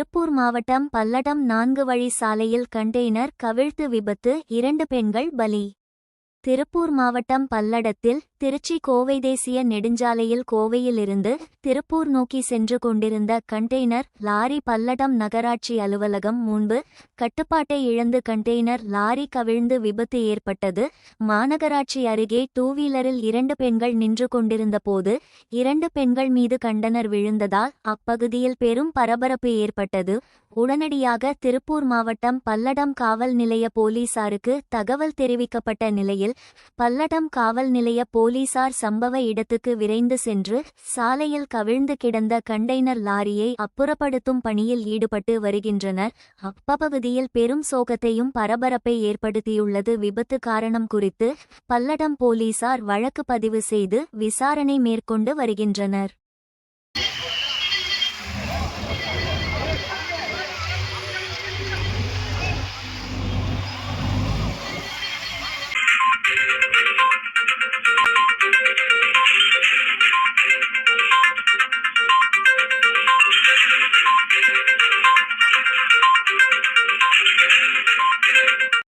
திருப்பூர் மாவட்டம் பல்லடம் 4 வழி சாலையில் கண்டெய்னர் கவிழ்த்து விபத்து 2 பெண்கள் பலி. திருப்பூர் மாவட்டம் பல்லடத்தில் திருச்சி கோவை தேசிய நெடுஞ்சாலையில் கோவையிலிருந்து திருப்பூர் நோக்கி சென்று கொண்டிருந்த கண்டெய்னர் லாரி பல்லடம் நகராட்சி அலுவலகம் முன்பு கட்டுப்பாட்டை இழந்து கண்டெய்னர் லாரி கவிழ்ந்து விபத்து ஏற்பட்டது. மாநகராட்சி அருகே 2 வீலரில் 2 பெண்கள் நின்று கொண்டிருந்த போது 2 பெண்கள் மீது கண்டெய்னர் விழுந்ததால் அப்பகுதியில் பெரும் பரபரப்பு ஏற்பட்டது. உடனடியாக திருப்பூர் மாவட்டம் பல்லடம் காவல் நிலைய போலீசாருக்கு தகவல் தெரிவிக்கப்பட்ட நிலையில் பல்லடம் காவல் நிலைய போலீசார் சம்பவ இடத்துக்கு விரைந்து சென்று சாலையில் கவிழ்ந்து கிடந்த கண்டெய்னர் லாரியை அப்புறப்படுத்தும் பணியில் ஈடுபட்டு வருகின்றனர். அப்பகுதியில் பெரும் சோகத்தையும் பரபரப்பை ஏற்படுத்தியுள்ளது. விபத்து காரணம் குறித்து பல்லடம் போலீசார் வழக்கு பதிவு செய்து விசாரணை மேற்கொண்டு வருகின்றனர்.